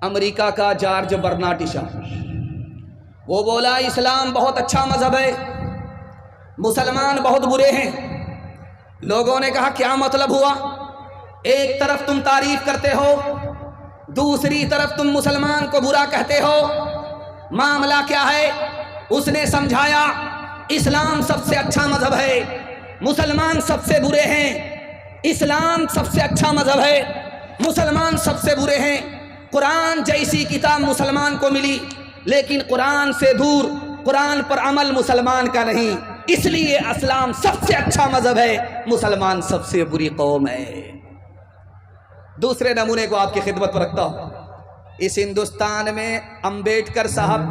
America का George Bernard Shaw, वो बोला इस्लाम बहुत अच्छा मज़हब है, मुसलमान बहुत बुरे हैं। लोगों ने कहा क्या मतलब हुआ? एक तरफ तुम तारीफ करते हो, दूसरी तरफ तुम मुसलमान को बुरा कहते हो, मामला क्या है? उसने समझाया इस्लाम सबसे अच्छा मज़हब है, मुसलमान सबसे बुरे हैं। इस्लाम सबसे अच्छा मज़हब है, मुसलमान सबसे बुरे हैं। कुरान जैसी किताब मुसलमान को मिली, लेकिन कुरान से दूर, कुरान पर अमल मुसलमान का नहीं, इसलिए इस्लाम सबसे अच्छा मज़हब है, मुसलमान सबसे बुरी कौम है। दूसरे नमूने को आपकी खिदमत पर रखता हूँ। इस हिंदुस्तान में अंबेडकर साहब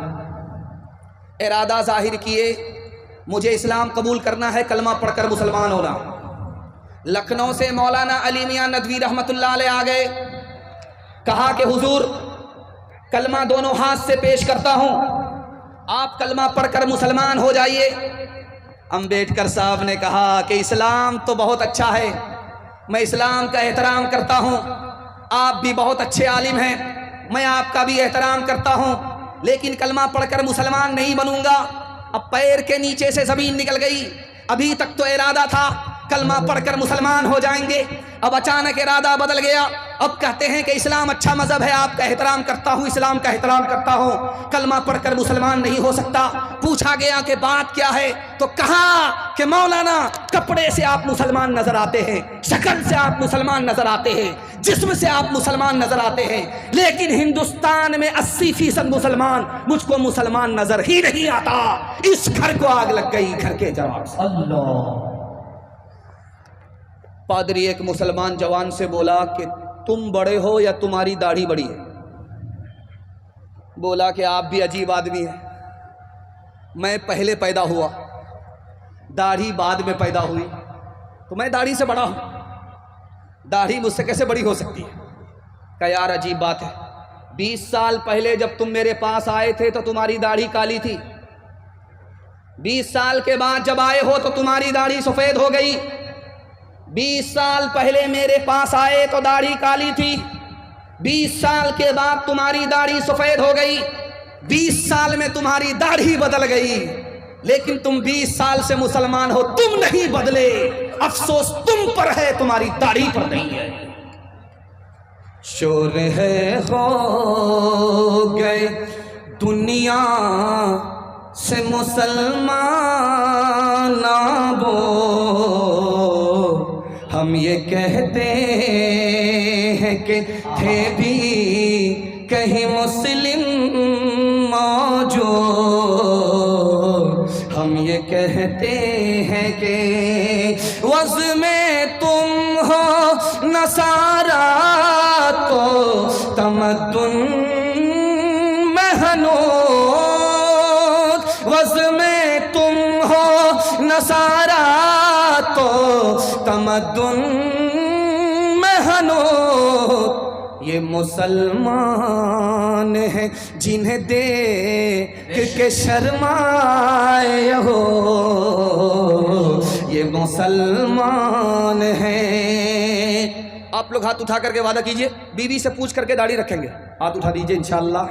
इरादा जाहिर किए मुझे इस्लाम कबूल करना है, कलमा पढ़कर मुसलमान होना। लखनऊ से मौलाना अली मियां नदवी रहमतुल्लाह अलैह आ गए, कहा कि हुजूर कलमा दोनों हाथ से पेश करता हूँ, आप कलमा पढ़कर मुसलमान हो जाइए। अंबेडकर साहब ने कहा कि इस्लाम तो बहुत अच्छा है, मैं इस्लाम का एहतराम करता हूँ, आप भी बहुत अच्छे आलिम हैं, मैं आपका भी एहतराम करता हूँ, लेकिन कलमा पढ़कर मुसलमान नहीं बनूंगा। अब पैर के नीचे से ज़मीन निकल गई। अभी तक तो इरादा था कलमा पढ़कर मुसलमान हो जाएंगे, अब अचानक इरादा बदल गया। अब कहते हैं कि इस्लाम अच्छा मज़हब है, आपका एहतराम करता हूँ, इस्लाम का एहतराम करता हूँ, कलमा पढ़कर मुसलमान नहीं हो सकता। पूछा गया कि बात क्या है, तो कहा कि मौलाना कपड़े से आप मुसलमान नजर आते हैं, शक्ल से आप मुसलमान नजर आते हैं, जिस्म से आप मुसलमान नजर आते हैं, लेकिन हिंदुस्तान में 80% मुसलमान, मुझको मुसलमान नजर ही नहीं आता। इस घर को आग लग गई, घर के जवाब से। अल्लाह। पादरी एक मुसलमान जवान से बोला कि तुम बड़े हो या तुम्हारी दाढ़ी बड़ी है? बोला कि आप भी अजीब आदमी हैं, मैं पहले पैदा हुआ, दाढ़ी बाद में पैदा हुई, तो मैं दाढ़ी से बड़ा हूं, दाढ़ी मुझसे कैसे बड़ी हो सकती है? क्या यार अजीब बात है, 20 साल पहले जब तुम मेरे पास आए थे तो तुम्हारी दाढ़ी काली थी, 20 साल के बाद जब आए हो तो तुम्हारी दाढ़ी सफ़ेद हो गई। 20 साल पहले मेरे पास आए तो दाढ़ी काली थी, 20 साल के बाद तुम्हारी दाढ़ी सफ़ेद हो गई, 20 साल में तुम्हारी दाढ़ी बदल गई, लेकिन तुम 20 साल से मुसलमान हो, तुम नहीं बदले, अफसोस तुम पर है, तुम्हारी दाढ़ी पर नहीं है। शोर है हो गए दुनिया से मुसलमान बो, हम ये कहते हैं कि थे भी कहीं मुस्लिम मौजूद, हम ये कहते हैं कि वज़ में तुम हो नसारा तो तमद्दुन में हनूद, वज़ में तुम हो नसारा तो तमद्दुन में हनूद, ये मुसलमान हैं जिन्हें देख के शर्माए हो, ये मुसलमान हैं। आप लोग हाथ उठा करके वादा कीजिए, बीवी से पूछ करके दाढ़ी रखेंगे, हाथ उठा दीजिए इंशाअल्लाह।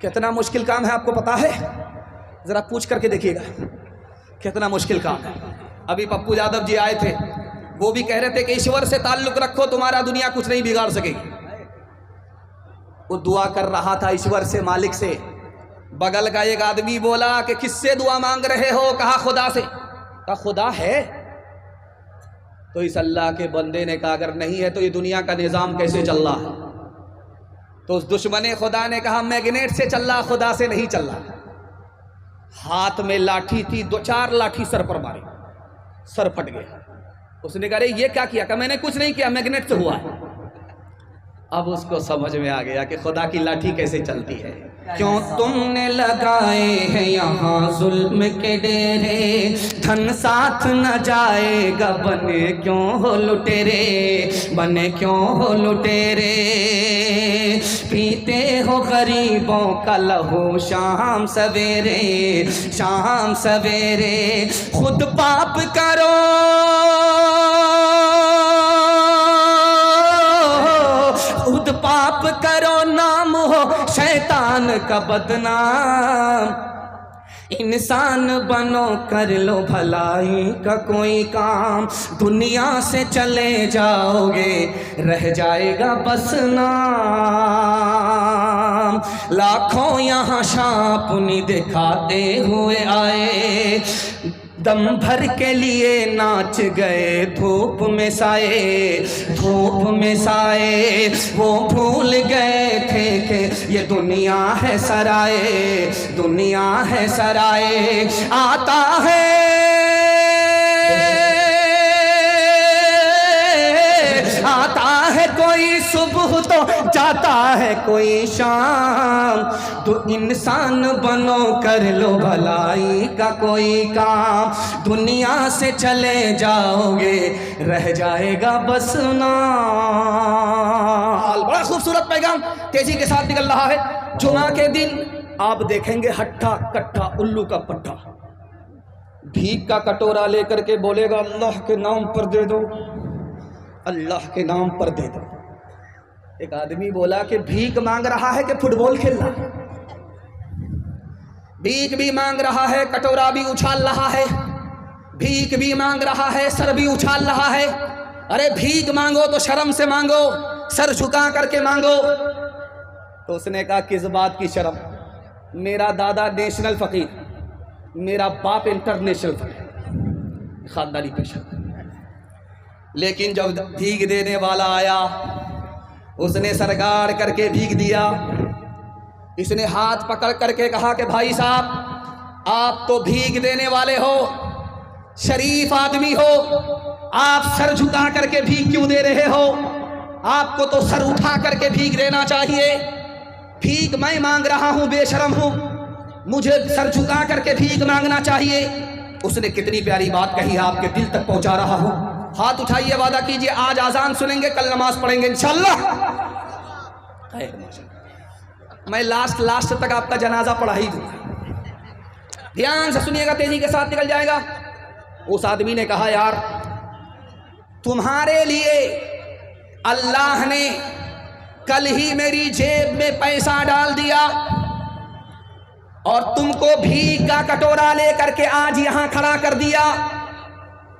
कितना मुश्किल काम है आपको पता है? ज़रा पूछ करके देखिएगा कितना मुश्किल काम है। अभी पप्पू यादव जी आए थे, वो भी कह रहे थे कि ईश्वर से ताल्लुक रखो, तुम्हारा दुनिया कुछ नहीं बिगाड़ सकेगी। वो दुआ कर रहा था ईश्वर से, मालिक से। बगल का एक आदमी बोला कि किससे दुआ मांग रहे हो? कहा खुदा से। कहा खुदा है? तो इस अल्लाह के बंदे ने कहा अगर नहीं है तो ये दुनिया का निज़ाम कैसे चल रहा है? तो उस दुश्मने खुदा ने कहा मैग्नेट से चल रहा, खुदा से नहीं चल रहा। हाथ में लाठी थी, 2-4 लाठी सर पर मारी, सर फट गया। उसने कहा ये क्या किया? कहा मैंने कुछ नहीं किया, मैग्नेट से हुआ है। अब उसको समझ में आ गया कि खुदा की लाठी कैसे चलती है। क्यों तुमने लगाए हैं यहाँ जुल्म के डेरे, धन साथ न जाएगा, बने क्यों हो लुटेरे, बने क्यों हो लुटेरे, पीते हो गरीबों का लहू शाम सवेरे, शाम सवेरे, खुद पाप करो, खुद पाप करो नाम हो शैतान का बदनाम। इंसान बनो कर लो भलाई का कोई काम, दुनिया से चले जाओगे रह जाएगा बस नाम। लाखों यहाँ शापुनी दिखाते हुए आए, दम भर के लिए नाच गए धूप में साए, धूप में साए। वो भूल गए थे कि ये दुनिया है सराय, दुनिया है सराय। आता है कोई सुबह तो जाता है कोई शाम, तो इंसान बनो कर लो भलाई का कोई काम, दुनिया से चले जाओगे रह जाएगा बस नाम। बड़ा खूबसूरत पैगाम तेजी के साथ निकल रहा है। जुमा के दिन आप देखेंगे हट्ठा कट्ठा उल्लू का पट्टा भीख का कटोरा लेकर के बोलेगा अल्लाह के नाम पर दे दो, अल्लाह के नाम पर दे दो। एक आदमी बोला कि भीख मांग रहा है कि फुटबॉल खेल रहा है? भीख भी मांग रहा है, कटोरा भी उछाल रहा है, भीख भी मांग रहा है, सर भी उछाल रहा है। अरे भीख मांगो तो शर्म से मांगो, सर झुका करके मांगो। तो उसने कहा किस बात की शर्म, मेरा दादा नेशनल फकीर, मेरा बाप इंटरनेशनल फकीर, खानदानी पेशा। लेकिन जब भीख देने वाला आया उसने सरगाड़ करके भीख दिया। इसने हाथ पकड़ करके कहा कि भाई साहब आप तो भीख देने वाले हो, शरीफ आदमी हो, आप सर झुका करके भीख क्यों दे रहे हो? आपको तो सर उठा करके भीख देना चाहिए। भीख मैं मांग रहा हूं, बेशरम हूं, मुझे सर झुका करके भीख मांगना चाहिए। उसने कितनी प्यारी बात कही है, आपके दिल तक पहुंचा रहा हूं। हाथ उठाइए, वादा कीजिए आज आजान सुनेंगे, कल नमाज पढ़ेंगे इंशाअल्लाह। मैं लास्ट तक आपका जनाजा पढ़ा ही दूंगा। ध्यान से सुनिएगा, तेजी के साथ निकल जाएगा। उस आदमी ने कहा यार तुम्हारे लिए अल्लाह ने कल ही मेरी जेब में पैसा डाल दिया और तुमको भीख का कटोरा लेकर के आज यहां खड़ा कर दिया।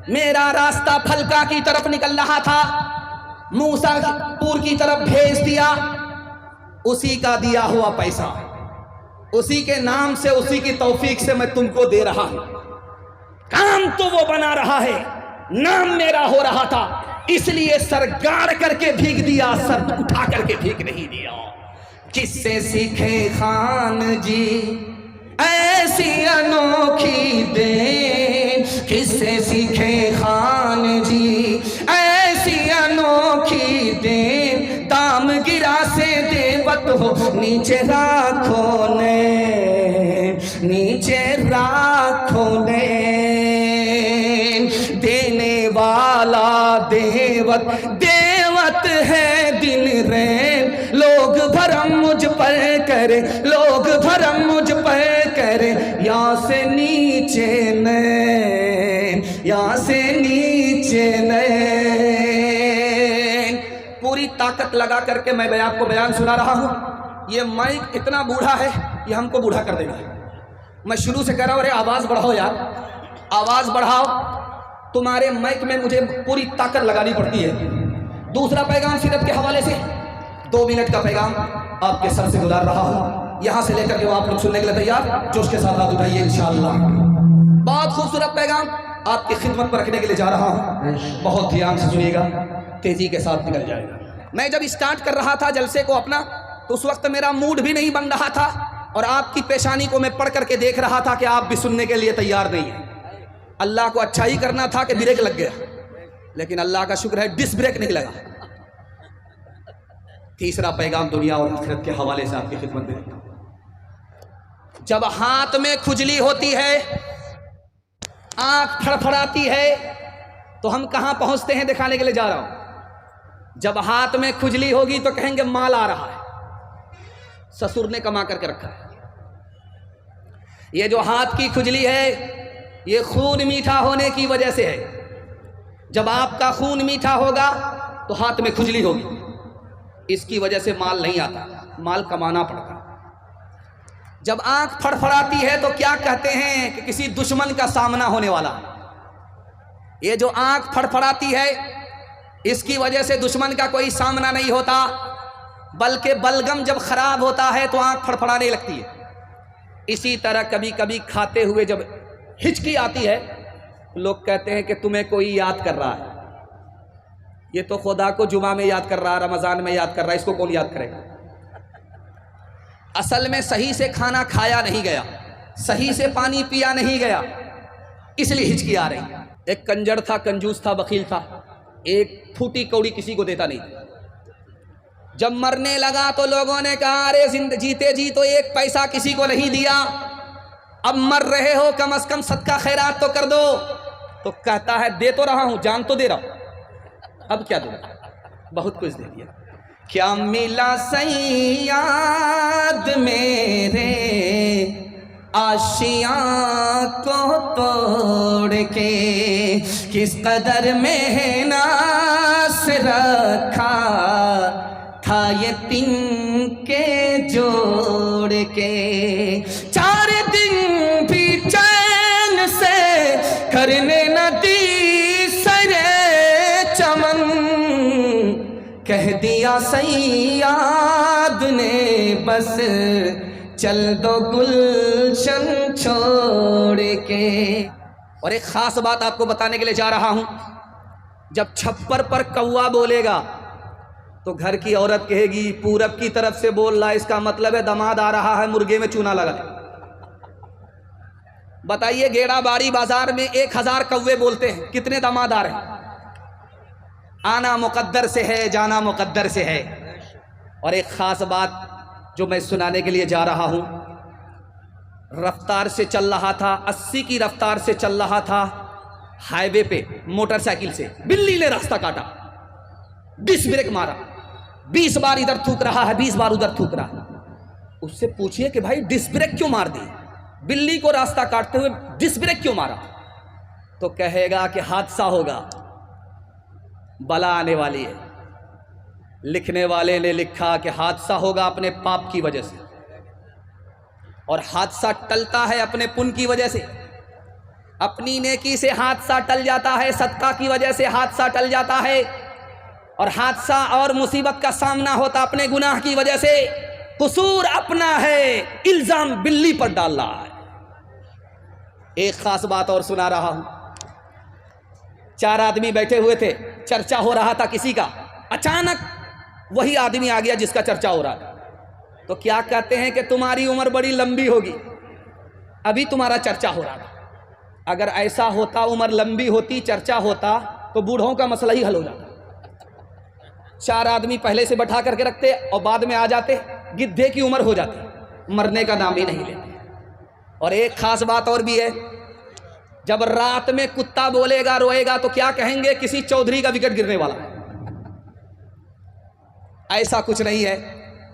मेरा रास्ता फलका की तरफ निकल रहा था, मूसापुर की तरफ भेज दिया। उसी का दिया हुआ पैसा, उसी के नाम से, उसी की तौफीक से मैं तुमको दे रहा हूं। काम तो वो बना रहा है, नाम मेरा हो रहा था, इसलिए सर गाड़ करके भीख दिया, सर उठा करके भीख नहीं दिया। किससे सीखे खान जी ऐसी अनोखी देन, किससे सीखे खान जी ऐसी अनोखी देन। दाम गिरा से देवत हो नीचे राखो ने, नीचे राखो ने। देने वाला देवत, देवत है दिन रैन। लोग भरम मुझ पर करे, लोग भरम मुझ पर करे, यहाँ से नीचे ने, यहाँ से नीचे ने। पूरी ताकत लगा करके मैं आपको बयान सुना रहा हूं। ये माइक इतना बूढ़ा है, ये हमको बूढ़ा कर देगा। मैं शुरू से कह रहा हूं अरे आवाज बढ़ाओ यार, आवाज बढ़ाओ। तुम्हारे माइक में मुझे पूरी ताकत लगानी पड़ती है। दूसरा पैगाम सीरत के हवाले से 2 मिनट का पैगाम आपके सर से गुजार रहा हूं। यहां से लेकर के वो आप लोग सुनने के लिए तैयार, जोश के साथ हाथ उठाइए इंशाअल्लाह। बहुत खूबसूरत पैगाम आपकी खिदमत पर रखने के लिए जा रहा हूं, बहुत ध्यान से सुनिएगा, तेजी के साथ निकल जाएगा। मैं जब स्टार्ट कर रहा था जलसे को अपना, तो उस वक्त मेरा मूड भी नहीं बन रहा था और आपकी पेशानी को मैं पढ़ करके देख रहा था कि आप भी सुनने के लिए तैयार नहीं है। अल्लाह को अच्छा ही करना था कि ब्रेक लग गया, लेकिन अल्लाह का शुक्र है डिस ब्रेक नहीं लगा। तीसरा पैगाम दुनिया और आखिरत के हवाले से आपकी खिदमत में देता हूं। जब हाथ में खुजली होती है, आंख फड़फड़ाती है, तो हम कहां पहुंचते हैं दिखाने के लिए जा रहा हूं। जब हाथ में खुजली होगी तो कहेंगे माल आ रहा है, ससुर ने कमा करके रखा है। ये जो हाथ की खुजली है, ये खून मीठा होने की वजह से है। जब आपका खून मीठा होगा तो हाथ में खुजली होगी। इसकी वजह से माल नहीं आता, माल कमाना पड़ता। जब आंख फड़फड़ाती है तो क्या कहते हैं कि किसी दुश्मन का सामना होने वाला। ये जो आंख फड़फड़ाती है इसकी वजह से दुश्मन का कोई सामना नहीं होता, बल्कि बलगम जब खराब होता है तो आंख फड़फड़ाने लगती है। इसी तरह कभी कभी खाते हुए जब हिचकी आती है, लोग कहते हैं कि तुम्हें कोई याद कर रहा है। ये तो खुदा को जुमा में याद कर रहा है, रमज़ान में याद कर रहा है, इसको कौन याद करेगा। असल में सही से खाना खाया नहीं गया, सही से पानी पिया नहीं गया, इसलिए हिचकी आ रही। एक कंजर था, कंजूस था, बखील था, एक फूटी कौड़ी किसी को देता नहीं। जब मरने लगा तो लोगों ने कहा अरे जीते जी तो एक पैसा किसी को नहीं दिया, अब मर रहे हो कम से कम सदका खैरात तो कर दो। तो कहता है दे तो रहा हूं, जान तो दे रहा हूं, अब क्या दूं, बहुत कुछ दे दिया। क्या मिला सैयाद मेरे आशियां को तोड़ के, किस कदर मेहनत से रखा था ये तिनके जोड़ के। 4 दिन भी चैन से करने न दी सरे चमन, कह दिया सैयाद ने बस चल दो गुलशन छोड़ के। और एक खास बात आपको बताने के लिए जा रहा हूं, जब छप्पर पर कौवा बोलेगा तो घर की औरत कहेगी पूरब की तरफ से बोल रहा है, इसका मतलब है दामाद आ रहा है, मुर्गे में चूना लगा। बताइए गेड़ाबाड़ी बाजार में 1000 कौवे बोलते हैं, कितने दामाद आ रहे हैं। आना मुकद्दर से है, जाना मुकद्दर से है। और एक खास बात जो मैं सुनाने के लिए जा रहा हूं, रफ्तार से चल रहा था, 80 की रफ्तार से चल रहा था हाईवे पे मोटरसाइकिल से, बिल्ली ने रास्ता काटा, डिस्क ब्रेक मारा, 20 बार इधर थूक रहा है, 20 बार उधर थूक रहा है। उससे पूछिए कि भाई डिस्क ब्रेक क्यों मार दी, बिल्ली को रास्ता काटते हुए डिस्क ब्रेक क्यों मारा, तो कहेगा कि हादसा होगा, बला आने वाली है। लिखने वाले ने लिखा कि हादसा होगा अपने पाप की वजह से, और हादसा टलता है अपने पुण्य की वजह से। अपनी नेकी से हादसा टल जाता है, सदका की वजह से हादसा टल जाता है, और हादसा और मुसीबत का सामना होता अपने गुनाह की वजह से। कसूर अपना है, इल्जाम बिल्ली पर डाल रहा है। एक खास बात और सुना रहा हूं, 4 आदमी बैठे हुए थे, चर्चा हो रहा था किसी का, अचानक वही आदमी आ गया जिसका चर्चा हो रहा था। तो क्या कहते हैं कि तुम्हारी उम्र बड़ी लंबी होगी, अभी तुम्हारा चर्चा हो रहा था। अगर ऐसा होता, उम्र लंबी होती, चर्चा होता, तो बूढ़ों का मसला ही हल हो जाता। 4 आदमी पहले से बैठा करके रखते और बाद में आ जाते, गिद्धे की उम्र हो जाती, मरने का नाम ही नहीं लेते। और एक खास बात और भी है, जब रात में कुत्ता बोलेगा, रोएगा, तो क्या कहेंगे, किसी चौधरी का विकेट गिरने वाला। ऐसा कुछ नहीं है,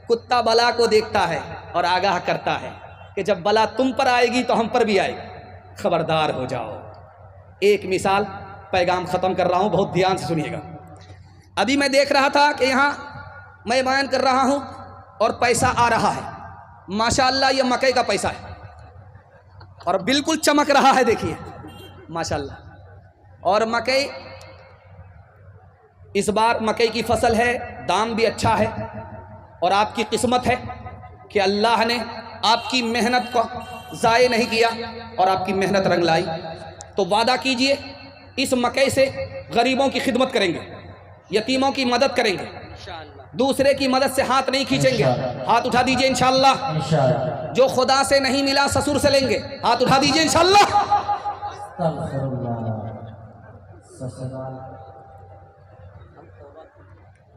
कुत्ता बला को देखता है और आगाह करता है कि जब बला तुम पर आएगी तो हम पर भी आएगी, खबरदार हो जाओ। एक मिसाल, पैगाम ख़त्म कर रहा हूं, बहुत ध्यान से सुनिएगा। अभी मैं देख रहा था कि यहाँ मैं बयान कर रहा हूं और पैसा आ रहा है, माशाअल्लाह ये मकई का पैसा है और बिल्कुल चमक रहा है, देखिए माशाअल्लाह। और मकई, इस बार मकई की फसल है, दाम भी अच्छा है, और आपकी किस्मत है कि अल्लाह ने आपकी मेहनत को ज़ाय नहीं किया और आपकी मेहनत रंग लाई। तो वादा कीजिए इस मकई से गरीबों की खिदमत करेंगे, यतीमों की मदद करेंगे, दूसरे की मदद से हाथ नहीं खींचेंगे। हाथ उठा दीजिए इंशाअल्लाह। जो खुदा से नहीं मिला ससुर से लेंगे, हाथ उठा दीजिए इंशाअल्लाह।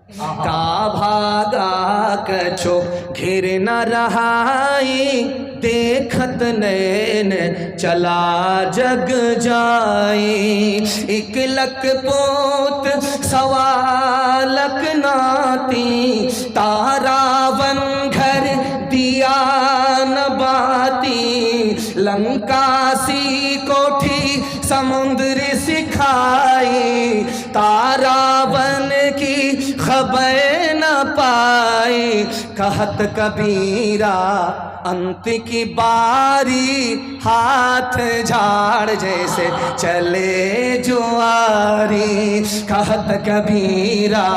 का भागा कछो घिर न रहाई, देखत नैन चला जग जाई। 1 लख पोत 1.25 लख नाती, तारावन घर दिया न बाती। लंकासी कोठी समुद्र सिखाई, तारावन की खबर न पाए। कहत कबीरा अंत की बारी, हाथ झाड़ जैसे चले जुआरी। कहत कबीरा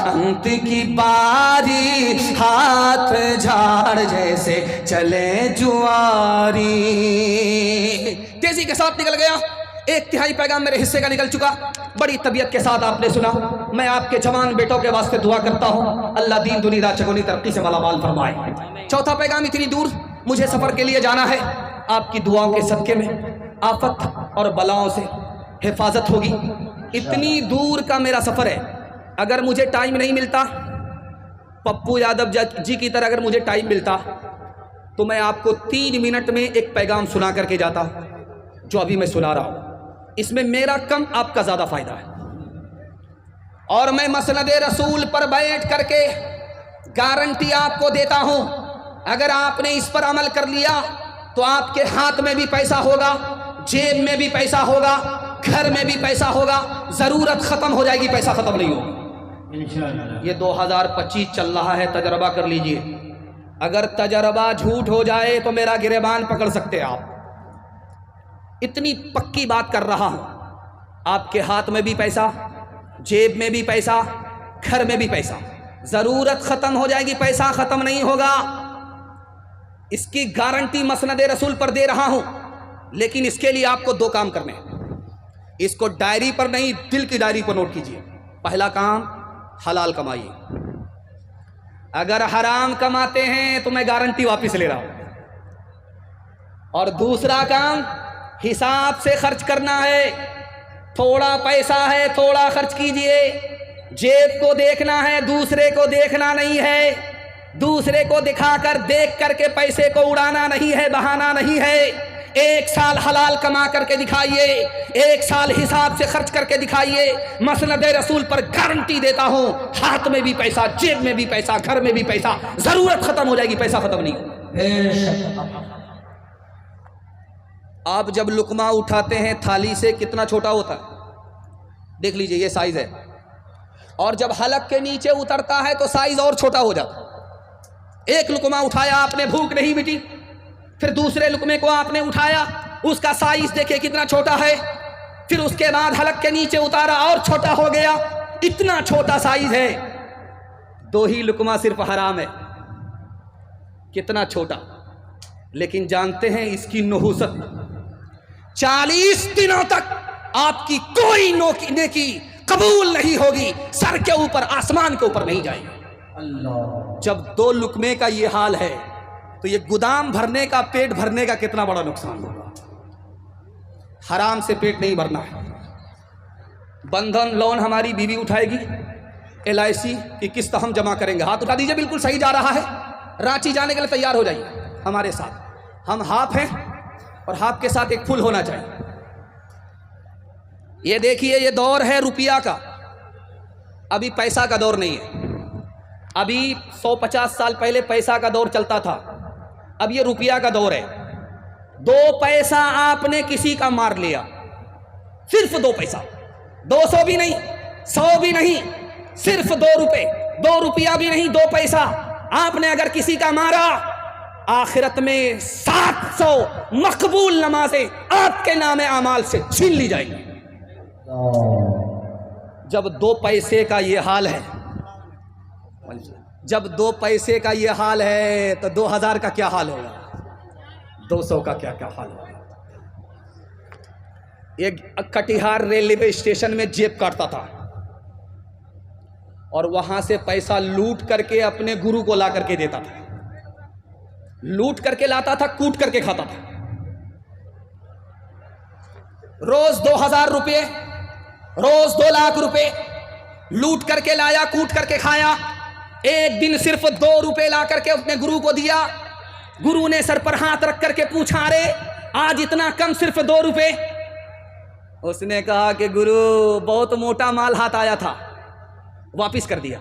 अंत की बारी, हाथ झाड़ जैसे चले जुआरी। तेजी के साथ निकल गया। एक तिहाई पैगाम मेरे हिस्से का निकल चुका। बड़ी तबीयत के साथ आपने सुना। मैं आपके जवान बेटों के वास्ते दुआ करता हूँ, अल्लाह दीन दुनिया चगुनी तरक्की से मालामाल फरमाए। चौथा पैगाम, इतनी दूर मुझे सफ़र के लिए जाना है, आपकी दुआओं के सदके में आफत और बलाओं से हिफाजत होगी। इतनी दूर का मेरा सफ़र है, अगर मुझे टाइम नहीं मिलता, पप्पू यादव जी की तरह अगर मुझे टाइम मिलता तो मैं आपको 3 मिनट में एक पैगाम सुना करके जाता जो अभी मैं सुना रहा हूँ। इसमें मेरा कम, आपका ज़्यादा फ़ायदा है। और मैं मसनद रसूल पर बैठ करके गारंटी आपको देता हूँ, अगर आपने इस पर अमल कर लिया तो आपके हाथ में भी पैसा होगा, जेब में भी पैसा होगा, घर में भी पैसा होगा। ज़रूरत ख़त्म हो जाएगी, पैसा ख़त्म नहीं होगा। ये 2025 चल रहा है, तजर्बा कर लीजिए। अगर तजर्बा झूठ हो जाए तो मेरा गिरेबान पकड़ सकते आप। इतनी पक्की बात कर रहा हूं, आपके हाथ में भी पैसा, जेब में भी पैसा, घर में भी पैसा। ज़रूरत ख़त्म हो जाएगी, पैसा ख़त्म नहीं होगा। इसकी गारंटी मसनद रसूल पर दे रहा हूं। लेकिन इसके लिए आपको 2 काम करने हैं। इसको डायरी पर नहीं, दिल की डायरी पर नोट कीजिए। पहला काम, हलाल कमाइए। अगर हराम कमाते हैं तो मैं गारंटी वापस ले रहा हूं। और दूसरा काम, हिसाब से खर्च करना है। थोड़ा पैसा है, थोड़ा खर्च कीजिए। जेब को देखना है, दूसरे को देखना नहीं है। दूसरे को दिखाकर, देख करके पैसे को उड़ाना नहीं है, बहाना नहीं है। 1 साल हलाल कमा करके दिखाइए, 1 साल हिसाब से खर्च करके दिखाइए। मसनद रसूल पर गारंटी देता हूं, हाथ में भी पैसा, जेब में भी पैसा, घर में भी पैसा। ज़रूरत ख़त्म हो जाएगी, पैसा ख़त्म नहीं। आप जब लुकमा उठाते हैं थाली से, कितना छोटा होता है, देख लीजिए, ये साइज़ है। और जब हलक के नीचे उतरता है तो साइज़ और छोटा हो जाता है। एक लुकमा उठाया आपने, भूख नहीं मिटी, फिर दूसरे लुकमे को आपने उठाया, उसका साइज़ देखिए कितना छोटा है। फिर उसके बाद हलक के नीचे उतारा और छोटा हो गया। इतना छोटा साइज़ है। 2 ही लुकमा सिर्फ हराम है। कितना छोटा। लेकिन जानते हैं इसकी नहुसत, 40 दिनों तक आपकी कोई नेकी कबूल नहीं होगी, सर के ऊपर, आसमान के ऊपर नहीं जाएगी। अल्लाह। जब 2 लुकमे का ये हाल है तो ये गोदाम भरने का, पेट भरने का कितना बड़ा नुकसान होगा। हराम से पेट नहीं भरना है। बंधन लोन हमारी बीवी उठाएगी, LIC की किस्त हम जमा करेंगे। हाथ उठा दीजिए, बिल्कुल सही जा रहा है। रांची जाने के लिए तैयार हो जाइए हमारे साथ। हम हाफ हैं और हाफ के साथ एक फुल होना चाहिए। ये देखिए, ये दौर है रुपया का, अभी पैसा का दौर नहीं है। अभी 150 साल पहले पैसा का दौर चलता था, अब ये रुपया का दौर है। 2 पैसा आपने किसी का मार लिया, सिर्फ 2 पैसा, 200 भी नहीं, 100 भी नहीं, सिर्फ 2 रुपए, 2 रुपया भी नहीं, 2 पैसा आपने अगर किसी का मारा, आखिरत में 700 मकबूल नमाजें आपके नामे अमाल से छीन ली जाएंगी। जब 2 पैसे का ये हाल है, जब 2 पैसे का ये हाल है तो 2000 का क्या हाल होगा, 200 का क्या क्या हाल होगा। एक कटिहार रेलवे स्टेशन में जेब काटता था और वहां से पैसा लूट करके अपने गुरु को ला करके देता था। लूट करके लाता था, कूट करके खाता था। रोज 2000 रुपये, रोज 2 लाख रुपए लूट करके लाया, कूट करके खाया। एक दिन सिर्फ 2 रुपए ला करके अपने गुरु को दिया। गुरु ने सर पर हाथ रख करके पूछा, अरे आज इतना कम, सिर्फ 2 रुपए। उसने कहा कि गुरु बहुत मोटा माल हाथ आया था, वापिस कर दिया।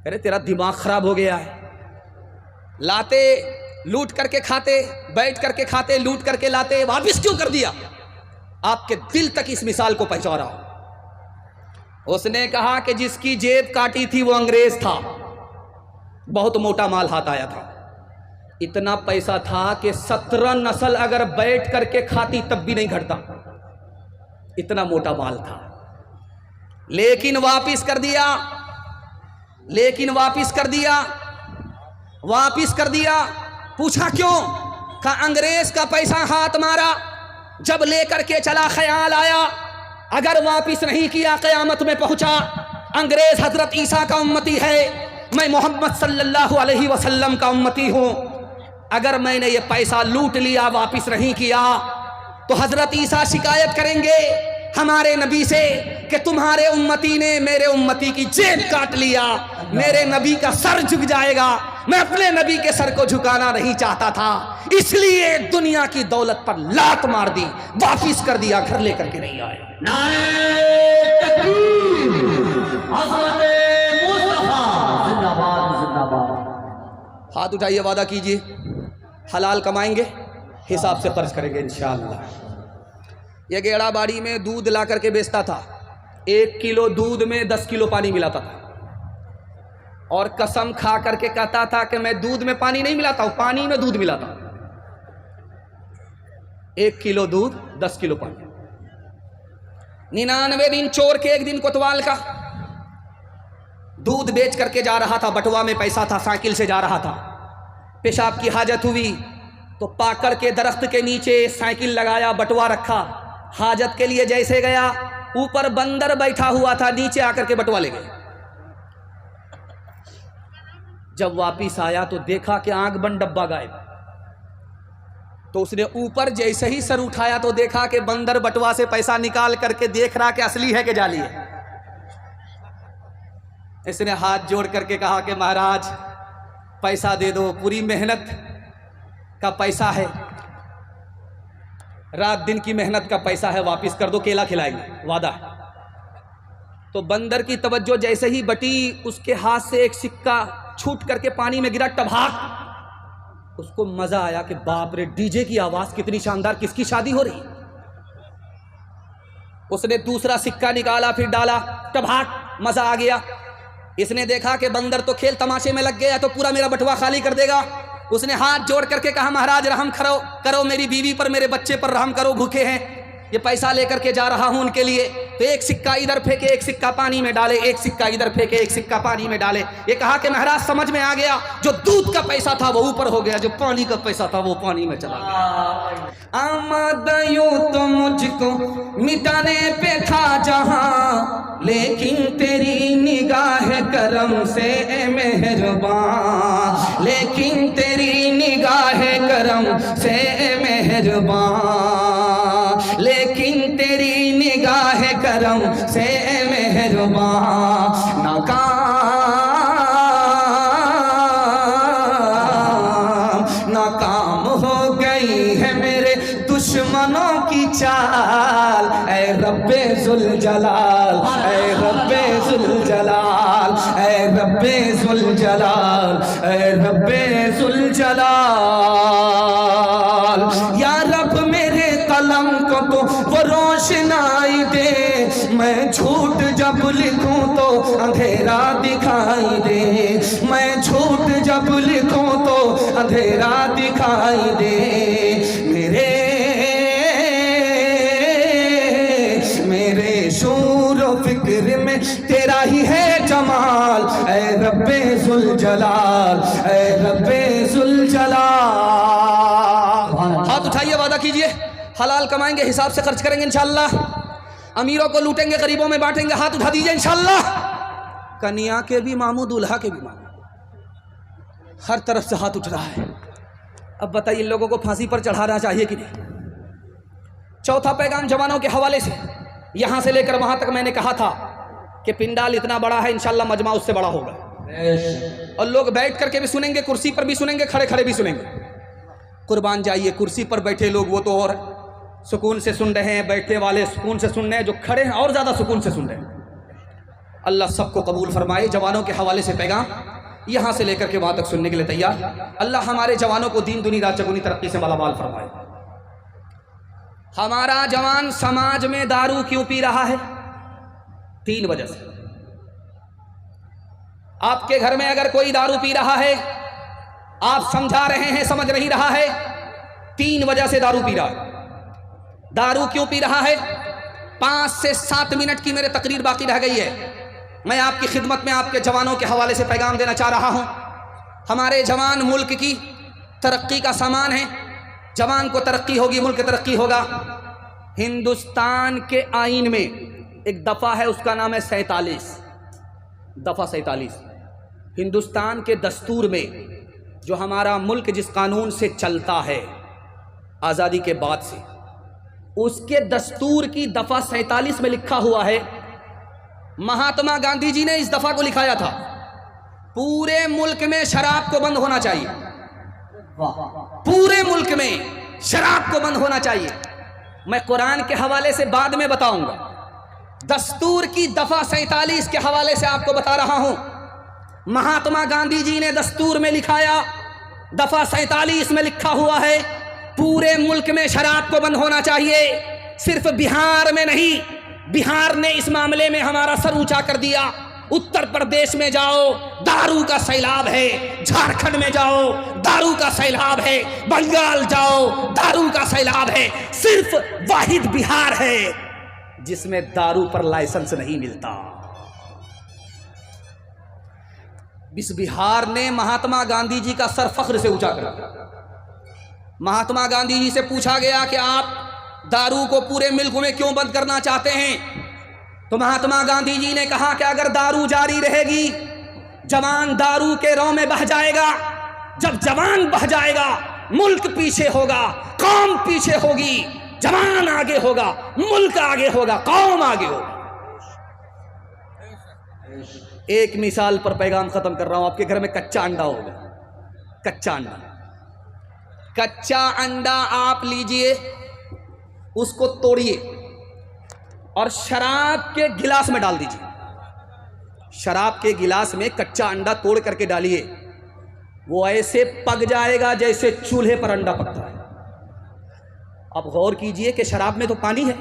अरे तेरा दिमाग खराब हो गया है, लाते लूट करके खाते, बैठ करके खाते, लूट करके लाते, वापिस क्यों कर दिया। आपके दिल तक इस मिसाल को पहुंचा रहा हूं। उसने कहा कि जिसकी जेब काटी थी वो अंग्रेज था, बहुत मोटा माल हाथ आया था। इतना पैसा था कि 17 नस्ल अगर बैठ करके खाती तब भी नहीं घटता, इतना मोटा माल था। लेकिन वापिस कर दिया, वापिस कर दिया। पूछा क्यों? कहा अंग्रेज का पैसा हाथ मारा, जब लेकर के चला ख्याल आया अगर वापिस नहीं किया क़यामत में पहुंचा। अंग्रेज हजरत ईसा का उम्मती है, मैं मोहम्मद सल्लल्लाहु अलैहि वसल्लम का उम्मती हूं। अगर मैंने ये पैसा लूट लिया, वापिस नहीं किया, तो हजरत ईसा शिकायत करेंगे हमारे नबी से कि तुम्हारे उम्मती ने मेरे उम्मती की जेब काट लिया, मेरे नबी का सर झुक जाएगा। मैं अपने नबी के सर को झुकाना नहीं चाहता था, इसलिए दुनिया की दौलत पर लात मार दी, वापिस कर दिया, घर लेकर के नहीं आए। हाथ उठाइए, वादा कीजिए हलाल कमाएंगे, हिसाब से खर्च करेंगे इंशाअल्लाह। ये गेड़ा बाड़ी में दूध ला करके बेचता था, 1 किलो दूध में 10 किलो पानी मिलाता था, और कसम खा करके कहता था कि मैं दूध में पानी नहीं मिलाता हूं, पानी में दूध मिलाता हूं। 1 किलो दूध 10 किलो पानी। 99 दिन चोर के एक दिन कोतवाल का दूध बेच करके जा रहा था, बटुआ में पैसा था, साइकिल से जा रहा था। पेशाब की हाजत हुई तो पाकड़ के दरख्त के नीचे साइकिल लगाया, बटुआ रखा, हाजत के लिए जैसे गया, ऊपर बंदर बैठा हुआ था, नीचे आकर के बटुआ ले गया। जब वापिस आया तो देखा कि आंख बंद डब्बा गायब। तो उसने ऊपर जैसे ही सर उठाया तो देखा कि बंदर बटुआ से पैसा निकाल करके देख रहा कि असली है कि जाली है। इसने हाथ जोड़ करके कहा कि महाराज पैसा दे दो, पूरी मेहनत का पैसा है, रात दिन की मेहनत का पैसा है, वापिस कर दो, केला खिलाएंगे, वादा है। तो बंदर की तवज्जो जैसे ही बटी, उसके हाथ से एक सिक्का छूट करके पानी में गिरा, टभाक। उसको मजा आया कि बाप रे, डीजे की आवाज कितनी शानदार, किसकी शादी हो रही। उसने दूसरा सिक्का निकाला, फिर डाला, टभाक, मजा आ गया। इसने देखा कि बंदर तो खेल तमाशे में लग गया, तो पूरा मेरा बटुआ खाली कर देगा। उसने हाथ जोड़ करके कहा महाराज रहम करो, मेरी बीवी पर, मेरे बच्चे पर रहम करो, भूखे हैं, ये पैसा लेकर के जा रहा हूं उनके लिए। तो एक सिक्का इधर फेंके, एक सिक्का पानी में डाले, एक सिक्का इधर फेंके, एक सिक्का पानी में डाले। ये कहा कि महाराज समझ में आ गया, जो दूध का पैसा था वो ऊपर हो गया, जो पानी का पैसा था वो पानी में चला गया। आमदयो तो मुझको मिटाने पे था जहां, लेकिन तेरी निगाह करम से मेहरबान, लेकिन तेरी निगाह करम से मेहरबान, लेकिन तेरी निगाह करम से मेहरबान। नाकाम हो गई है मेरे दुश्मनों की चाल, ऐ रब्बे जुल जलाल, ऐ रब्बे जुल जलाल, ऐ रब्बे जुल जलाल, ऐ रब्बे जुल जलाल। या रब मेरे कलम को तो वो रोशनाई दे, मैं झूठ जब लिखूं तो अंधेरा दिखाई दे, मैं झूठ जब लिखूं तो अंधेरा दिखाई दे। मेरे शूर व फिक्र में तेरा ही है जमाल, ऐ रब्बे जुल जलाल, ऐ रब्बे जुल जलाल। हाथ उठाइए, वादा कीजिए हलाल कमाएंगे, हिसाब से खर्च करेंगे इंशाअल्लाह। अमीरों को लूटेंगे, गरीबों में बांटेंगे। हाथ उठा दीजिए इंशाअल्लाह। कन्या के भी मामू, दूल्हा के भी मामू, हर तरफ से हाथ उठ रहा है। अब बताइए लोगों को फांसी पर चढ़ाना चाहिए कि नहीं? चौथा पैगाम जवानों के हवाले से, यहां से लेकर वहां तक मैंने कहा था कि पिंडाल इतना बड़ा है, इंशाअल्लाह मजमा उससे बड़ा होगा, और लोग बैठ करके भी सुनेंगे, कुर्सी पर भी सुनेंगे, खड़े खड़े भी सुनेंगे। कुर्बान जाइए, कुर्सी पर बैठे लोग वो तो और सुकून से सुन रहे हैं, बैठे वाले सुकून से सुन रहे हैं, जो खड़े हैं और ज़्यादा सुकून से सुन रहे हैं। अल्लाह सबको कबूल फरमाए। जवानों के हवाले से पैगाम यहाँ से लेकर के वहाँ तक सुनने के लिए तैयार। अल्लाह हमारे जवानों को दीन दुनी रात चगुनी तरक्की से मालामाल फरमाए। हमारा जवान समाज में दारू क्यों पी रहा है? 3 वजह से। आपके घर में अगर कोई दारू पी रहा है, आप समझा रहे हैं, समझ नहीं रहा है, 3 वजह से दारू पी रहा है। दारू क्यों पी रहा है? 5 से 7 मिनट की मेरे तकरीर बाकी रह गई है। मैं आपकी खिदमत में आपके जवानों के हवाले से पैगाम देना चाह रहा हूं। हमारे जवान मुल्क की तरक्की का सामान है। जवान को तरक्की होगी, मुल्क तरक्की होगा। हिंदुस्तान के आईन में एक दफ़ा है, उसका नाम है 47, दफ़ा 47। हिंदुस्तान के दस्तूर में, जो हमारा मुल्क जिस कानून से चलता है आज़ादी के बाद से, उसके दस्तूर की दफ़ा 47 में लिखा हुआ है, महात्मा गांधी जी ने इस दफ़ा को लिखाया था, पूरे मुल्क में शराब को बंद होना चाहिए। पूरे मुल्क में शराब को बंद होना चाहिए। मैं कुरान के हवाले से बाद में बताऊंगा। दस्तूर की दफ़ा 47 के हवाले से आपको बता रहा हूं। महात्मा गांधी जी ने दस्तूर में लिखाया, दफ़ा 47 में लिखा हुआ है, पूरे मुल्क में शराब को बंद होना चाहिए। सिर्फ बिहार में नहीं, बिहार ने इस मामले में हमारा सर ऊंचा कर दिया। उत्तर प्रदेश में जाओ, दारू का सैलाब है। झारखंड में जाओ, दारू का सैलाब है। बंगाल जाओ, दारू का सैलाब है। सिर्फ वाहिद बिहार है जिसमें दारू पर लाइसेंस नहीं मिलता। इस बिहार ने महात्मा गांधी जी का सर फख्र से ऊंचा कर। महात्मा गांधी जी से पूछा गया कि आप दारू को पूरे मुल्क में क्यों बंद करना चाहते हैं? तो महात्मा गांधी जी ने कहा कि अगर दारू जारी रहेगी, जवान दारू के रौं में बह जाएगा। जब जवान बह जाएगा, मुल्क पीछे होगा, कौम पीछे होगी। जवान आगे होगा, मुल्क आगे होगा, कौम आगे होगा। एक मिसाल पर पैगाम खत्म कर रहा हूं। आपके घर में कच्चा अंडा होगा, कच्चा अंडा, कच्चा अंडा आप लीजिए, उसको तोड़िए और शराब के गिलास में डाल दीजिए। शराब के गिलास में कच्चा अंडा तोड़ करके डालिए, वो ऐसे पक जाएगा जैसे चूल्हे पर अंडा पकता है। अब गौर कीजिए कि शराब में तो पानी है,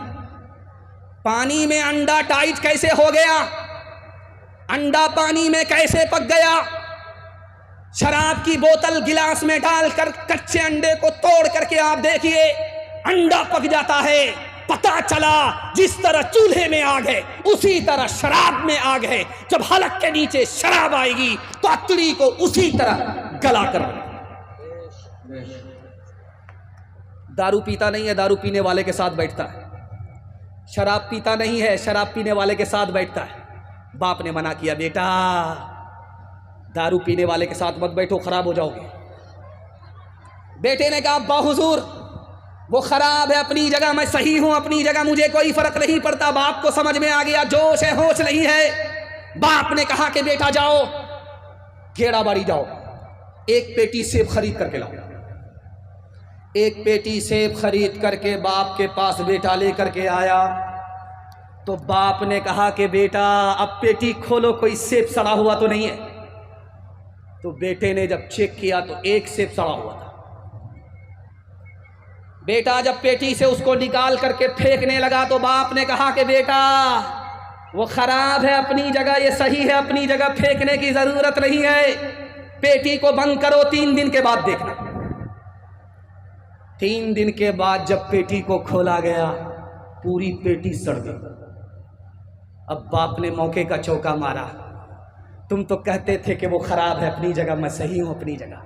पानी में अंडा टाइट कैसे हो गया? अंडा पानी में कैसे पक गया? शराब की बोतल गिलास में डालकर कच्चे अंडे को तोड़ करके आप देखिए, अंडा पक जाता है। पता चला जिस तरह चूल्हे में आग है, उसी तरह शराब में आग है। जब हलक के नीचे शराब आएगी तो अतड़ी को उसी तरह गला कर। दारू पीता नहीं है, दारू पीने वाले के साथ बैठता है। शराब पीता नहीं है, शराब पीने वाले के साथ बैठता है। बाप ने मना किया, बेटा दारू पीने वाले के साथ मत बैठो, खराब हो जाओगे। बेटे ने कहा, अब्बा हुजूर वो खराब है अपनी जगह, मैं सही हूं अपनी जगह, मुझे कोई फर्क नहीं पड़ता। बाप को समझ में आ गया, जोश है होश नहीं है। बाप ने कहा कि बेटा जाओ, गेड़ा बाड़ी जाओ, एक पेटी सेब खरीद करके लाओ। एक पेटी सेब खरीद करके बाप के पास बेटा लेकर के आया। तो बाप ने कहा कि बेटा अब पेटी खोलो, कोई सेब सड़ा हुआ तो नहीं है। तो बेटे ने जब चेक किया तो एक सेब सड़ा हुआ था। बेटा जब पेटी से उसको निकाल करके फेंकने लगा तो बाप ने कहा कि बेटा वो खराब है अपनी जगह, ये सही है अपनी जगह, फेंकने की जरूरत नहीं है। पेटी को बंद करो, 3 दिन के बाद देखना। 3 दिन के बाद जब पेटी को खोला गया, पूरी पेटी सड़ गई। अब बाप ने मौके का चौका मारा, तुम तो कहते थे कि वो खराब है अपनी जगह, मैं सही हूं अपनी जगह।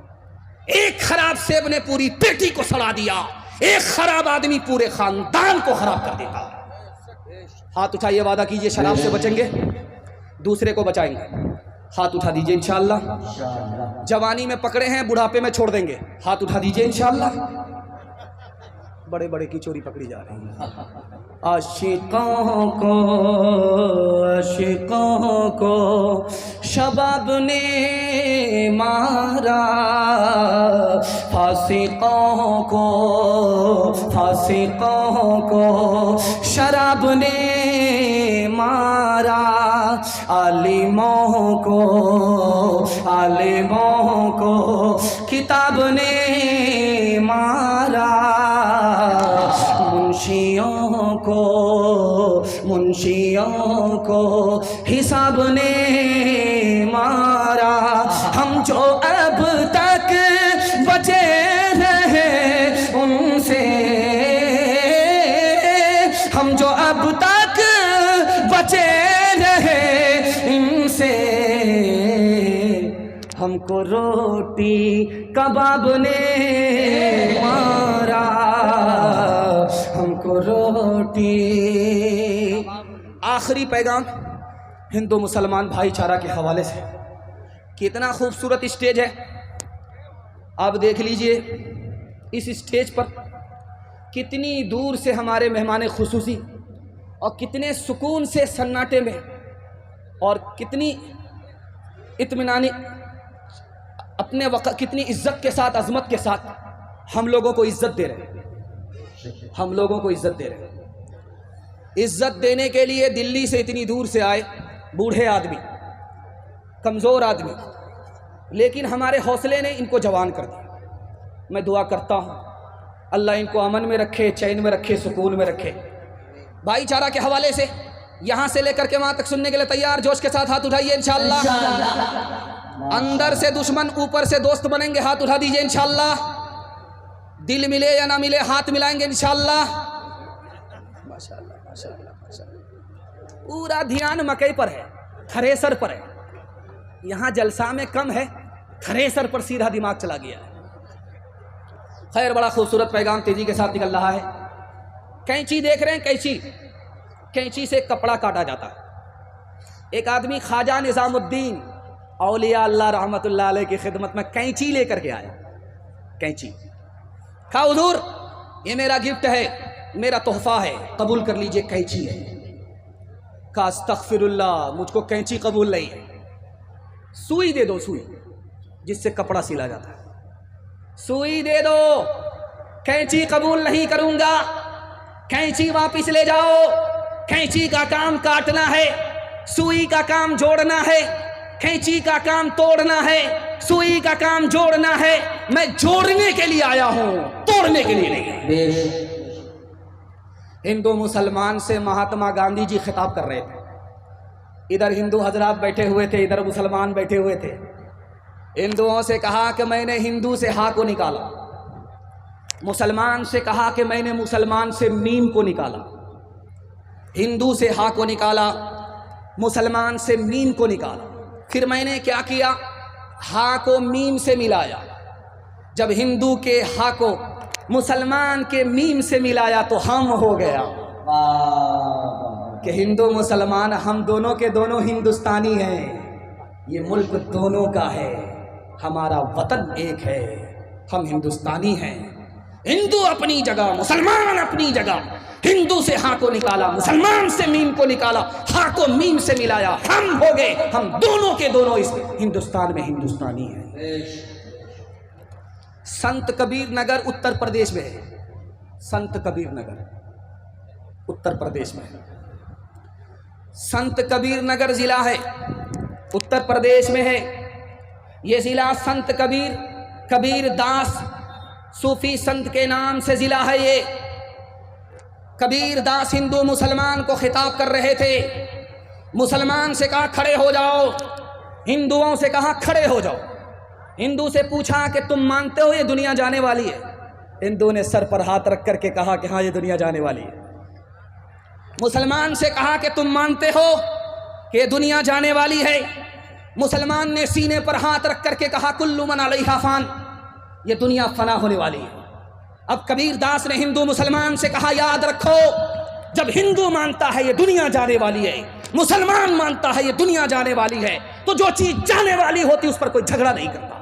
एक खराब सेब ने पूरी पेटी को सड़ा दिया। एक खराब आदमी पूरे खानदान को खराब कर देता। हाथ उठाइए, वादा कीजिए शराब से बचेंगे, दूसरे को बचाएंगे। हाथ उठा दीजिए इंशाअल्लाह। जवानी में पकड़े हैं, बुढ़ापे में छोड़ देंगे। हाथ उठा दीजिए इंशाअल्लाह। बड़े बड़े की चोरी पकड़ी जा रही है। आशिकों को शबाब ने मारा, फासिकों को शराब ने मारा, आलिमों को किताब ने मारा, मुंशियों को मुंशियों को हिसाब ने मारा। हम जो अब तक बचे रहे उनसे, हम जो अब तक बचे रहे इनसे, हमको रोटी कबाब ने मारा, हमको रोटी। आखिरी पैगाम हिंदू मुसलमान भाईचारा के हवाले से। कितना खूबसूरत स्टेज है, आप देख लीजिए। इस स्टेज पर कितनी दूर से हमारे मेहमान खुसूसी और कितने सुकून से सन्नाटे में और कितनी इत्मीनानी अपने वक्त, कितनी इज्जत के साथ, अजमत के साथ हम लोगों को इज्जत दे रहे, हम लोगों को इज्जत दे रहे। इज्जत देने के लिए दिल्ली से इतनी दूर से आए बूढ़े आदमी, कमज़ोर आदमी, लेकिन हमारे हौसले ने इनको जवान कर दिया। मैं दुआ करता हूँ अल्लाह इनको अमन में रखे, चैन में रखे, सुकून में रखे। भाईचारा के हवाले से यहाँ से लेकर के वहाँ तक सुनने के लिए तैयार? जोश के साथ हाथ उठाइए इंशाअल्लाह। अंदर से दुश्मन, ऊपर से दोस्त बनेंगे, हाथ उठा दीजिए इंशाअल्लाह। दिल मिले या ना मिले हाथ मिलाएंगे इंशाअल्लाह। माशाअल्लाह, माशाअल्लाह, माशाअल्लाह। पूरा ध्यान मकई पर है, थ्रेसर पर है। यहाँ जलसा में कम है, थ्रेसर पर सीधा दिमाग चला गया है। खैर, बड़ा खूबसूरत पैगाम तेजी के साथ निकल रहा है। कैंची देख रहे हैं, कैंची, कैंची से कपड़ा काटा जाता है। एक आदमी ख्वाजा निज़ामुद्दीन औलिया अल्लाह रहमतुल्लाह अलैह की खिदमत में कैंची लेकर के आया। कैंची कहा, हुजूर ये मेरा गिफ्ट है, मेरा तोहफा है, कबूल कर लीजिए, कैंची है। कहा अस्तगफिरुल्लाह, मुझको कैंची कबूल नहीं है। सुई दे दो, सुई जिससे कपड़ा सिला जाता है, सुई दे दो। कैंची कबूल नहीं करूंगा, कैंची वापिस ले जाओ। कैंची का काम काटना है, सुई का काम जोड़ना है। कैंची का काम तोड़ना है, सुई का काम जोड़ना है। मैं जोड़ने के लिए आया हूं, तोड़ने के लिए नहीं। हिंदू मुसलमान से महात्मा गांधी जी खिताब कर रहे थे। इधर हिंदू हजरात बैठे हुए थे, इधर मुसलमान बैठे हुए थे। हिंदुओं से कहा कि मैंने हिंदू से हा को निकाला, मुसलमान से कहा कि मैंने मुसलमान से मीम को निकाला। हिंदू से हा को निकाला, मुसलमान से मीम को निकाला। फिर मैंने क्या किया, हा को मीम से मिलाया। जब हिंदू के हा को मुसलमान के मीम से मिलाया तो हम हो गया कि हिंदू मुसलमान हम दोनों के दोनों हिंदुस्तानी हैं। ये मुल्क दोनों का है, हमारा वतन एक है, हम हिंदुस्तानी हैं। हिंदू अपनी जगह, मुसलमान अपनी जगह। हिंदू से हा को निकाला, मुसलमान से मीम को निकाला, हा को मीम से मिलाया, हम हो गए, हम दोनों के दोनों इस हिंदुस्तान में हिंदुस्तानी हैं। संत कबीर नगर उत्तर प्रदेश में है। संत कबीर नगर उत्तर प्रदेश में है। संत कबीर नगर जिला है, उत्तर प्रदेश में है। ये जिला संत कबीर दास सूफी संत के नाम से जिला है। ये कबीर दास हिंदू मुसलमान को खिताब कर रहे थे। मुसलमान से कहा खड़े हो जाओ, हिंदुओं से कहा खड़े हो जाओ। हिंदू से पूछा कि तुम मानते हो ये दुनिया जाने वाली है? हिंदू ने सर पर हाथ रख करके कहा कि हाँ, ये दुनिया जाने वाली है। मुसलमान से कहा कि तुम मानते हो कि ये दुनिया जाने वाली है? मुसलमान ने सीने पर हाथ रख करके कहा कुल्लु मन अलैहा फान, ये दुनिया फना होने वाली है। अब कबीर दास ने हिंदू मुसलमान से कहा याद रखो, जब हिंदू मानता है ये दुनिया जाने वाली है, मुसलमान मानता है ये दुनिया जाने वाली है, तो जो चीज जाने वाली होती उस पर कोई झगड़ा नहीं करता।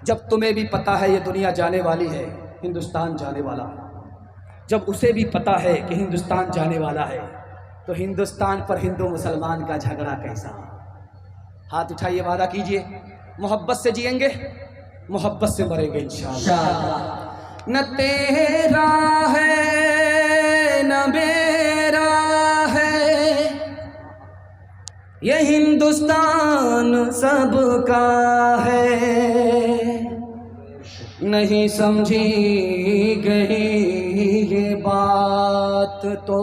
जब तुम्हें भी पता है ये दुनिया जाने वाली है, हिंदुस्तान जाने वाला, जब उसे भी पता है कि हिंदुस्तान जाने वाला है, तो हिंदुस्तान पर हिंदू मुसलमान का झगड़ा कैसा? हाथ उठाइए, वादा कीजिए, मोहब्बत से जिएंगे, मोहब्बत से मरेंगे इंशाअल्लाह। न तेरा है न मेरा है, ये हिंदुस्तान सबका है। नहीं समझी गई ये बात साथ तो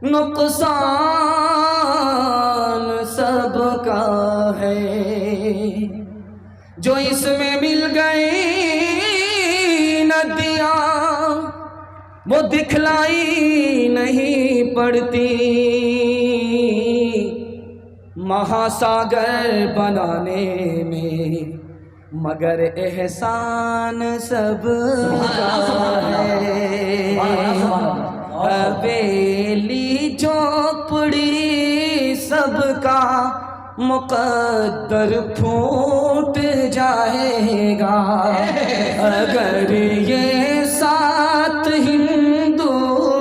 नुकसान सबका है। जो इसमें मिल गई नदियाँ वो दिखलाई नहीं पड़ती, महासागर बनाने में मगर एहसान सबका है। हवेली चौपड़ी सबका मुकद्दर फूट जाएगा, अगर ये साथ हिंदू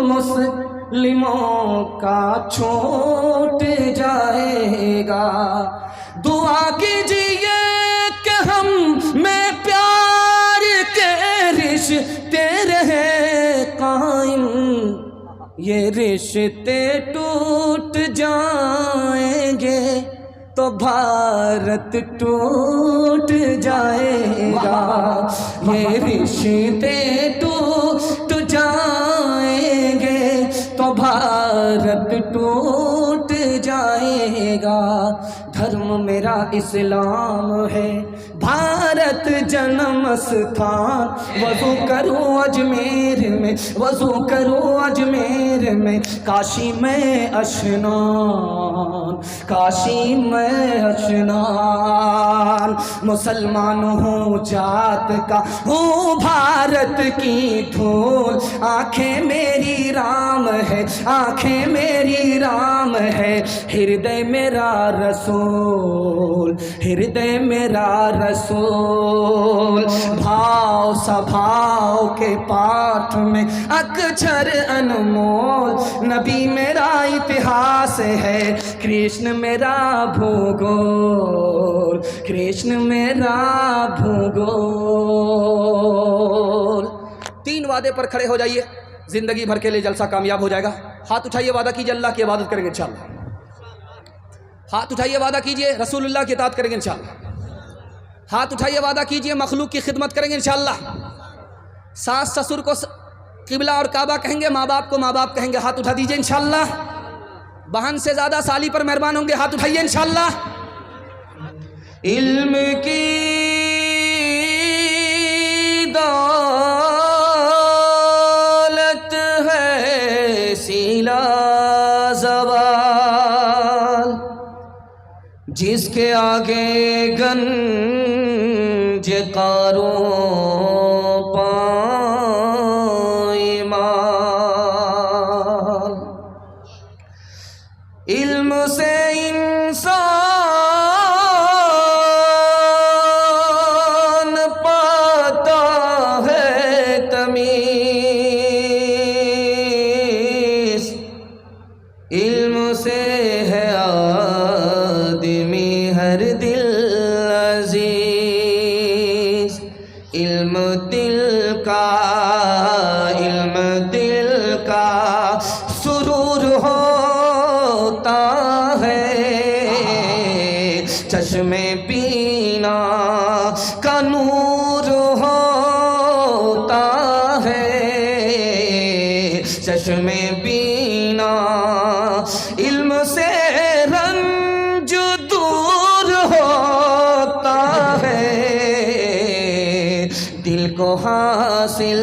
मुस्लिमों का छूट जाएगा। दुआ कीजिए कि हम में प्यार के रिश्ते रहे कायम, ये रिश्ते टूट जाएंगे तो भारत टूट जाएगा। ये रिश्ते टूट जाएंगे तो भारत टूट जाएगा। धर्म मेरा इस्लाम है, भारत जन्म स्थान। वज़ू करो अजमेर में, वज़ू करो अजमेर में, काशी में अशनान, काशी में अशनान। मुसलमान हूँ जात का, हूँ भारत की धूल। आँखें मेरी राम है, आँखें मेरी राम है, हृदय मेरा रसूल, हृदय मेरा रसूल। भाव स्वभाव के पाठ में अक्षर अनमोल, नबी मेरा इतिहास है, कृष्ण मेरा भूगोल, कृष्ण मेरा भूगोल। 3 वादे पर खड़े हो जाइए, जिंदगी भर के लिए जलसा कामयाब हो जाएगा। हाथ उठाइए, वादा कीजिए अल्लाह की इबादत करेंगे इंशाअल्लाह। हाथ उठाइए, वादा कीजिए रसूलुल्लाह की इताअत करेंगे इंशाअल्लाह। हाथ उठाइए, वादा कीजिए मखलूक की खिदमत करेंगे इंशाअल्लाह। सास ससुर को किबला और काबा कहेंगे, माँ बाप को माँ बाप कहेंगे। हाथ उठा दीजिए इंशाअल्लाह। बहन से ज़्यादा साली पर मेहरबान होंगे, हाथ उठाइए इंशाअल्लाह। इल्म की दौलत है सीला ज़वाल, जिसके आगे गंज कारो पाईमाल। इल्म से इंसान पाता है तमीज़, इल्म से है आदमी हर दिल अजीज। इल्म दिल का सुरूर होता है, चश्मे बीना का नूर होता है, चश्मे बीना इल्म से रंज दूर होता है, दिल को हासिल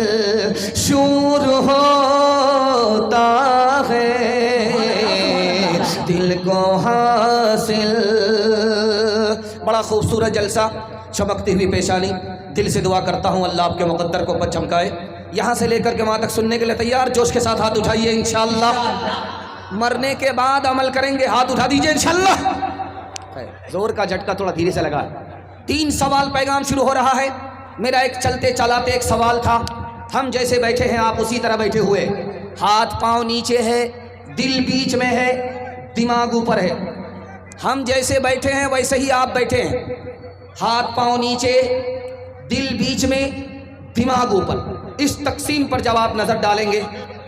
शूर होता है, दिल को हासिल। बड़ा खूबसूरत जलसा, चमकती हुई पेशानी। दिल से दुआ करता हूँ अल्लाह आपके मुकद्दर को ऊपर चमकाए। यहाँ से लेकर के वहाँ तक सुनने के लिए तैयार, जोश के साथ हाथ उठाइए इंशाअल्लाह। मरने के बाद अमल करेंगे, हाथ उठा दीजिए इंशाअल्लाह। जोर का झटका थोड़ा धीरे से लगा। 3 सवाल पैगाम शुरू हो रहा है। मेरा एक चलते चलाते एक सवाल था। हम जैसे बैठे हैं आप उसी तरह बैठे हुए, हाथ पांव नीचे है, दिल बीच में है, दिमाग ऊपर है। हम जैसे बैठे हैं वैसे ही आप बैठे हैं, हाथ पांव नीचे, दिल बीच में, दिमाग ऊपर। इस तकसीम पर जब आप नजर डालेंगे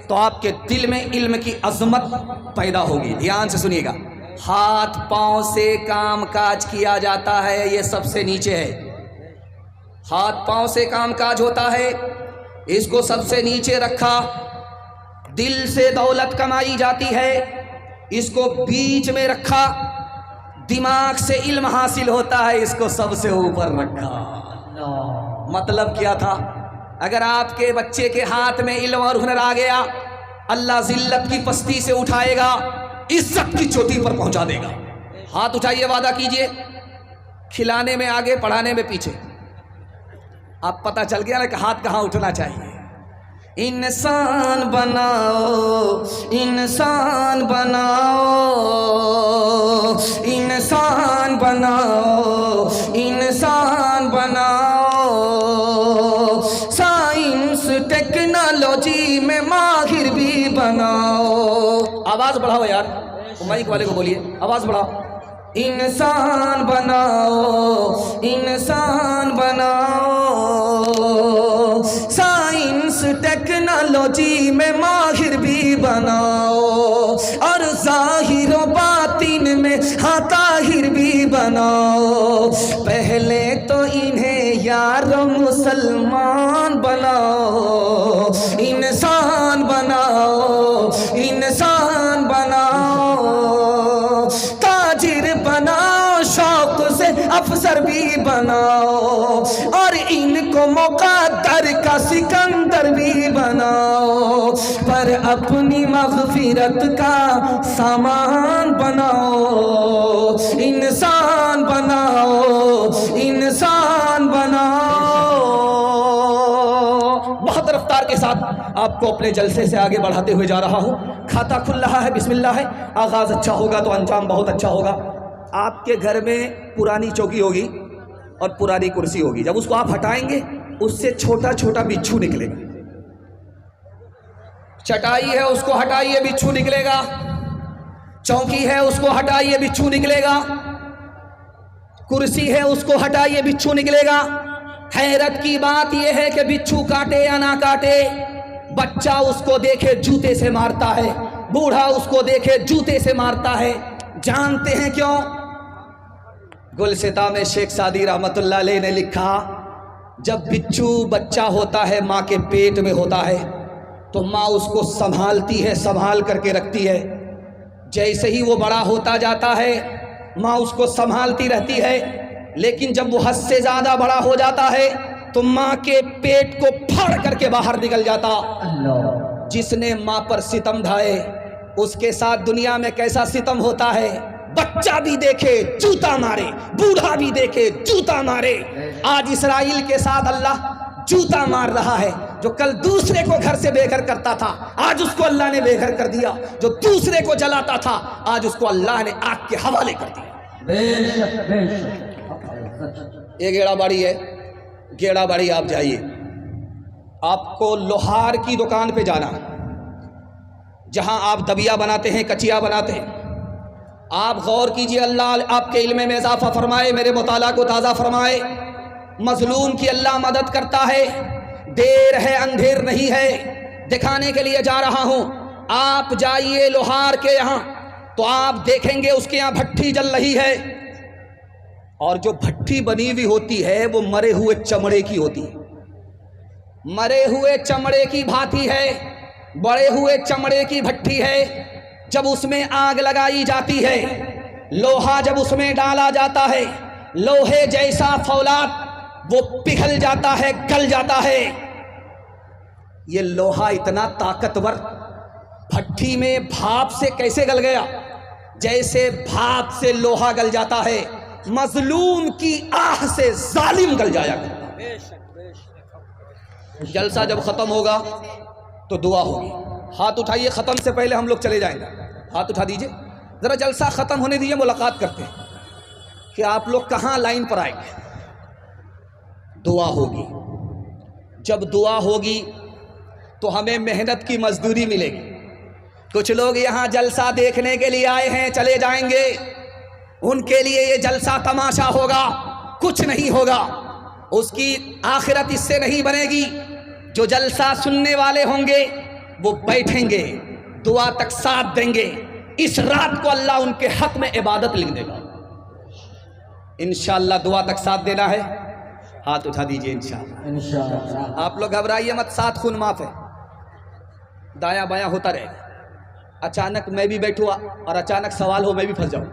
तो आपके दिल में इल्म की अजमत पैदा होगी। ध्यान से सुनिएगा, हाथ पांव से काम काज किया जाता है, ये सबसे नीचे है। हाथ पांव से काम काज होता है, इसको सबसे नीचे रखा। दिल से दौलत कमाई जाती है, इसको बीच में रखा। दिमाग से इल्म हासिल होता है, इसको सबसे ऊपर रखा। मतलब क्या था? अगर आपके बच्चे के हाथ में इल्म और हुनर आ गया, अल्लाह जिल्लत की पस्ती से उठाएगा, इज्जत की चोटी पर पहुंचा देगा। हाथ उठाइए, वादा कीजिए। खिलाने में आगे, पढ़ाने में पीछे। आप पता चल गया ना कि हाथ कहाँ उठना चाहिए। इंसान बनाओ, इंसान बनाओ, इंसान बनाओ, इंसान बनाओ। साइंस टेक्नोलॉजी में माहिर भी बनाओ। आवाज बढ़ाओ यार, माइक वाले को बोलिए, आवाज बढ़ाओ। इंसान बनाओ, इंसान बनाओ। साइंस टेक्नोलॉजी में माहिर भी बनाओ, और जाहिर व बातिन में हाँ ताहिर भी बनाओ। पहले तो इन्हें यार मुसलमान बनाओ, इंसान बनाओ, इंसान बनाओ। ताजिर बनाओ, शौक से अफसर भी बनाओ, और इनको मुक़द्दर का सिकंदर भी बनाओ। पर अपनी मग़फ़िरत का सामान बनाओ, इंसान बनाओ, इंसान बनाओ। बहुत रफ्तार के साथ आपको अपने जलसे से आगे बढ़ाते हुए जा रहा हूँ। खाता खुल रहा है, बिस्मिल्लाह है। आगाज़ अच्छा होगा तो अंजाम बहुत अच्छा होगा। आपके घर में पुरानी चौकी होगी और पुरानी कुर्सी होगी। जब उसको आप हटाएंगे, उससे छोटा छोटा बिच्छू निकलेगा। चटाई है, उसको हटाइए, बिच्छू निकलेगा। चौकी है, उसको हटाइए, बिच्छू निकलेगा। कुर्सी है, उसको हटाइए, बिच्छू निकलेगा। हैरत की बात यह है कि बिच्छू काटे या ना काटे, बच्चा उसको देखे जूते से मारता है, बूढ़ा उसको देखे जूते से मारता है। जानते हैं क्यों? गुलसिता में शेख सादी रहमतुल्लाह अलैह ने लिखा, जब बिच्छू बच्चा होता है, माँ के पेट में होता है, तो माँ उसको संभालती है, संभाल करके रखती है। जैसे ही वो बड़ा होता जाता है, माँ उसको संभालती रहती है, लेकिन जब वो हद से ज़्यादा बड़ा हो जाता है तो माँ के पेट को फाड़ करके बाहर निकल जाता। जिसने माँ पर सितम ढाए, उसके साथ दुनिया में कैसा सितम होता है। बच्चा भी देखे जूता मारे, बूढ़ा भी देखे जूता मारे। आज इसराइल के साथ अल्लाह जूता मार रहा है। जो कल दूसरे को घर से बेघर करता था, आज उसको अल्लाह ने बेघर कर दिया। जो दूसरे को जलाता था, आज उसको अल्लाह ने आग के हवाले कर दिया। ये गेड़ाबाड़ी है, गेड़ाबाड़ी आप जाइए, आपको लोहार की दुकान पे जाना, जहां आप दबिया बनाते हैं, कचिया बनाते हैं। आप गौर कीजिए, अल्लाह आपके इल्म में इजाफा फरमाए, मेरे मुताला को ताज़ा फरमाए। मजलूम की अल्लाह मदद करता है। देर है, अंधेर नहीं है। दिखाने के लिए जा रहा हूं। आप जाइए लोहार के यहाँ, तो आप देखेंगे उसके यहाँ भट्ठी जल रही है, और जो भट्ठी बनी हुई होती है वो मरे हुए चमड़े की होती है। मरे हुए चमड़े की भांति है, बड़े हुए चमड़े की भट्ठी है। जब उसमें आग लगाई जाती है, लोहा जब उसमें डाला जाता है, लोहे जैसा फौलाद वो पिघल जाता है, गल जाता है। ये लोहा इतना ताकतवर भट्ठी में भाप से कैसे गल गया? जैसे भाप से लोहा गल जाता है, मजलूम की आह से जालिम गल जाया करता। जलसा जब खत्म होगा तो दुआ होगी। हाथ उठाइए, खत्म से पहले हम लोग चले जाएंगे। हाथ उठा दीजिए, जरा जलसा खत्म होने दीजिए, मुलाकात करते हैं कि आप लोग कहाँ लाइन पर आएंगे। दुआ होगी। जब दुआ होगी तो हमें मेहनत की मजदूरी मिलेगी। कुछ लोग यहाँ जलसा देखने के लिए आए हैं, चले जाएंगे। उनके लिए ये जलसा तमाशा होगा, कुछ नहीं होगा। उसकी आखिरत इससे नहीं बनेगी। जो जलसा सुनने वाले होंगे वो बैठेंगे, दुआ तक साथ देंगे। इस रात को अल्लाह उनके हक में इबादत लिख देगा। इंशाअल्लाह दुआ तक साथ देना है, हाथ उठा दीजिए। इंशाअल्लाह। आप लोग घबराइए मत, साथ खून माफ है। दायां बायां होता रहेगा। अचानक मैं भी बैठूँ और अचानक सवाल हो मैं भी फंस जाऊँ,